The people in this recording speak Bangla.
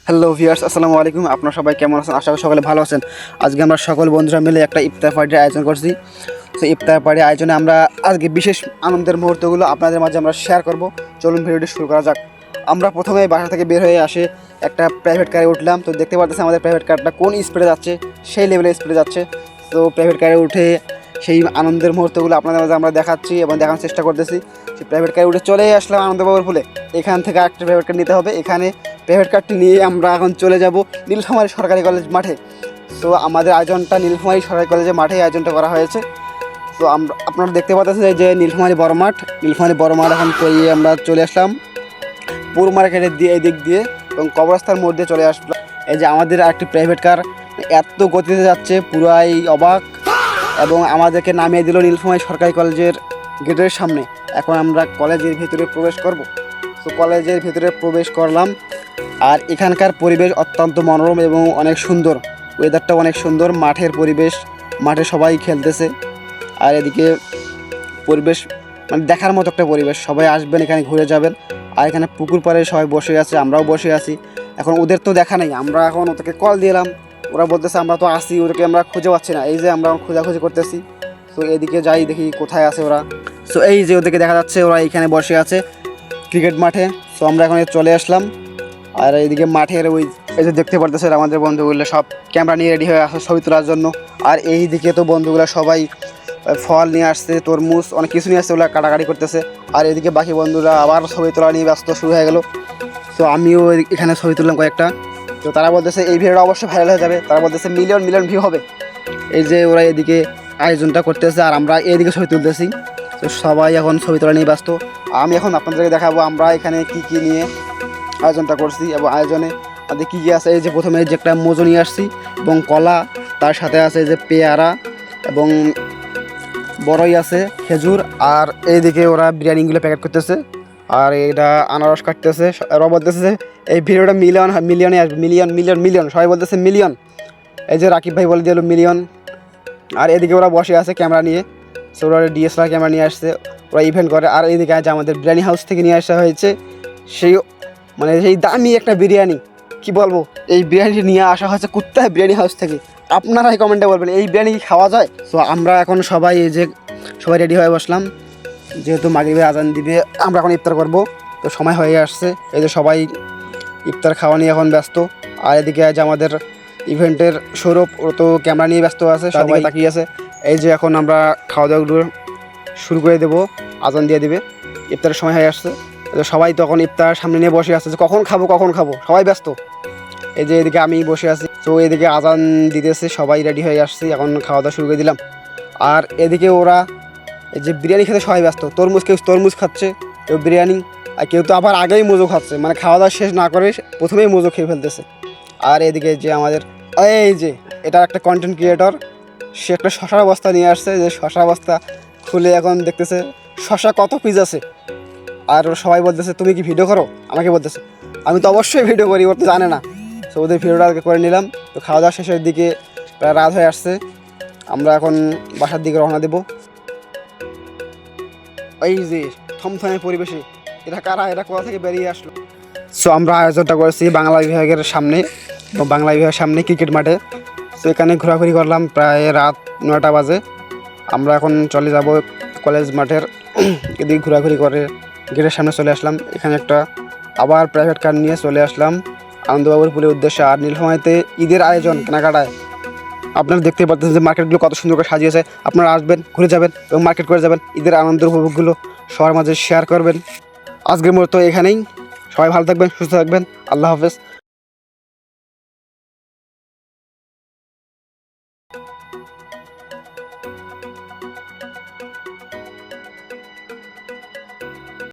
হ্যালো ভিউয়ার্স, আসসালামু আলাইকুম। আপনারা সবাই কেমন আছেন? আশা করি সকলে ভালো আছেন। আজকে আমরা সকল বন্ধুরা মিলে একটা ইফতার পার্টির আয়োজন করছি। তো ইফতার পার্টির আয়োজনে আমরা আজকে বিশেষ আনন্দের মুহূর্তগুলো আপনাদের মাঝে আমরা শেয়ার করব। চলুন ভিডিওটি শুরু করা যাক। আমরা প্রথমে বাসা থেকে বের হয়ে আসে একটা প্রাইভেট কারে উঠলাম। তো দেখতে পাচ্ছেন আমাদের প্রাইভেট কারটা কোন স্পিডে যাচ্ছে, সেই লেভেলে স্পিডে যাচ্ছে। তো প্রাইভেট কারে উঠে সেই আনন্দের মুহূর্তগুলো আপনাদের মাঝে আমরা দেখাচ্ছি এবং দেখানোর চেষ্টা করতেছি। সেই প্রাইভেট কারে উঠে চলে আসলাম আনন্দবাবুর ফুলে। এখান থেকে একটা প্রাইভেট কার নিতে হবে। এখানে প্রাইভেট কারটি নিয়ে আমরা এখন চলে যাব নীলফামারী সরকারি কলেজ মাঠে। তো আমাদের আয়োজনটা নীলফামারী সরকারি কলেজের মাঠে আয়োজনটা করা হয়েছে। তো আপনারা দেখতে পাচ্ছেন যে নীলফামারী বড় মাঠ এখন পেরিয়ে আমরা চলে আসলাম পুর মার্কেটের দিয়ে এই দিক দিয়ে এবং কবরস্থার মধ্যে চলে আসলাম। এই যে আমাদের আরেকটি প্রাইভেট কার এত গতিতে যাচ্ছে, পুরাই অবাক, এবং আমাদেরকে নামিয়ে দিল নীলফামারী সরকারি কলেজের গেটের সামনে। এখন আমরা কলেজের ভিতরে প্রবেশ করব। তো কলেজের ভিতরে প্রবেশ করলাম, আর এখানকার পরিবেশ অত্যন্ত মনোরম এবং অনেক সুন্দর। ওয়েদারটা অনেক সুন্দর, মাঠের পরিবেশ, মাঠে সবাই খেলতেছে। আর এদিকে পরিবেশ মানে দেখার মতো একটা পরিবেশ। সবাই আসবেন, এখানে ঘুরে যাবেন। আর এখানে পুকুর পাড়ে সবাই বসে আছে, আমরাও বসে আছি। এখন ওদের তো দেখা নেই, আমরা এখন ওদেরকে কল দিলাম। ওরা বলতেছে আমরা তো আসি, ওদেরকে আমরা খুঁজে পাচ্ছি না। এই যে আমরা খোঁজাখুঁজি করতেছি। তো এদিকে যাই, দেখি কোথায় আছে ওরা। সো এই যে ওদেরকে দেখা যাচ্ছে, ওরা এইখানে বসে আছে ক্রিকেট মাঠে। সো আমরা এখন চলে আসলাম। আর এইদিকে মাঠের ওই এই যে দেখতে পারতেছেন আমাদের বন্ধুগুলো সব ক্যামেরা নিয়ে রেডি হয়ে আসে ছবি তোলার জন্য। আর এই দিকে তো বন্ধুগুলো সবাই ফল নিয়ে আসছে, তরমুজ, অনেক কিছু নিয়ে আসছে, ওগুলো কাটাকাটি করতেছে। আর এদিকে বাকি বন্ধুরা আবার ছবি তোলা নিয়ে ব্যস্ত শুরু হয়ে গেল। তো আমিও এখানে ছবি তুললাম কয়েকটা। তো তারা বলতেছে এই ভিডিওটা অবশ্যই ভাইরাল হয়ে যাবে। তারা বলতেছে মিলিয়ন মিলিয়ন ভিউ হবে। এই যে ওরা এদিকে আয়োজনটা করতেছে আর আমরা এদিকে ছবি তুলতেছি। তো সবাই এখন ছবি তোলা নিয়ে ব্যস্ত। আমি এখন আপনাদেরকে দেখাবো আমরা এখানে কি নিয়ে আয়োজনটা করছি এবং আয়োজনে আমাদের কী আছে। এই যে প্রথমে যে একটা মোজো নিয়ে আসছি এবং কলা, তার সাথে আছে যে পেয়ারা এবং বড়ই আছে, খেজুর। আর এইদিকে ওরা বিরিয়ানিগুলো প্যাকেট করতেছে, আর এটা আনারস কাটতেছে। ওরা বলতেছে এই ভিডিওটা মিলিয়নে আসবে, মিলিয়ন মিলিয়ন মিলিয়ন, সবাই বলতেছে মিলিয়ন। এই যে রাকিব ভাই বলে দিল মিলিয়ন। আর এদিকে ওরা বসে আছে ক্যামেরা নিয়ে। সো ওরা ডিএসএলআর ক্যামেরা নিয়ে আসছে, ওরা ইভেন্ট করে। আর এইদিকে আছে আমাদের বিরিয়ানি হাউস থেকে নিয়ে আসা হয়েছে সেই মানে সেই দামি একটা বিরিয়ানি, কি বলবো। এই বিরিয়ানিটি নিয়ে আসা হয়েছে কোথায়, বিরিয়ানি হাউস থেকে। আপনারাই কমেন্টে বলবেন এই বিরিয়ানি কি খাওয়া যায়। সো আমরা এখন সবাই এই যে সবাই রেডি হয়ে বসলাম, যেহেতু মাগরিবের আজান দিবে আমরা এখন ইফতার করব। তো সময় হয়ে আসছে, এই যে সবাই ইফতার খাওয়া নিয়ে এখন ব্যস্ত। আর এদিকে আছে আমাদের ইভেন্টের সৌরভ, ও তো ক্যামেরা নিয়ে ব্যস্ত আছে, সবাই তাকিয়ে আছে। এই যে এখন আমরা খাওয়া দাওয়াগুলো শুরু করে দেবো, আজান দিয়ে দিবে, ইফতারের সময় হয়ে আসছে। সবাই তখন ইফতার সামনে নিয়ে বসে আছে যে কখন খাবো, সবাই ব্যস্ত। এই যে এদিকে আমি বসে আছি, তো এদিকে আজান দিতেছে, সবাই রেডি হয়ে আসছি, এখন খাওয়া দাওয়া শুরু করে দিলাম। আর এদিকে ওরা এই যে বিরিয়ানি খেতে সবাই ব্যস্ত। কেউ তরমুজ খাচ্ছে, কেউ বিরিয়ানি, আর কেউ তো আবার আগেই মোজো খাচ্ছে, মানে খাওয়া দাওয়া শেষ না করে প্রথমেই মোজো খেয়ে ফেলতেছে। আর এদিকে যে আমাদের এই যে এটা একটা কন্টেন্ট ক্রিয়েটর, সে একটা শশার বস্তা নিয়ে আসছে। যে শশা বস্তা খুলে এখন দেখতেছে শশা কত পিস আছে। আর সবাই বলতেছে তুমি কি ভিডিও করো, আমাকে বলতেছে। আমি তো অবশ্যই ভিডিও করি, ওর তো জানে না। তো ওদের ভিডিওটা করে নিলাম। তো খাওয়া দাওয়া শেষের দিকে প্রায় রাত হয়ে আসছে, আমরা এখন বাসার দিকে রওনা দেবো। এই যে থমথমে পরিবেশে এরা কারা, এরা কোথা থেকে বেরিয়ে আসলো। সো আমরা আয়োজনটা করেছি বাংলা বিভাগের সামনে, বাংলা বিভাগের সামনে ক্রিকেট মাঠে। তো এখানে ঘোরাঘুরি করলাম, প্রায় রাত 9টা বাজে। আমরা এখন চলে যাব কলেজ মাঠের এদিকে ঘোরাঘুরি করে গেটের সামনে চলে আসলাম। এখানে একটা আবার প্রাইভেট কার নিয়ে চলে আসলাম আনন্দবাবুর পুলের উদ্দেশ্যে। আর নীলফামারীতে ঈদের আয়োজন কেনাকাটায় আপনারা দেখতে পাচ্ছেন যে মার্কেটগুলো কত সুন্দর করে সাজিয়েছে। আপনারা আসবেন, ঘুরে যাবেন এবং মার্কেট করে যাবেন, ঈদের আনন্দের উপভোগগুলো সবার মাঝে শেয়ার করবেন। আজকের মতো এখানেই, সবাই ভালো থাকবেন, সুস্থ থাকবেন, আল্লাহ হাফেজ।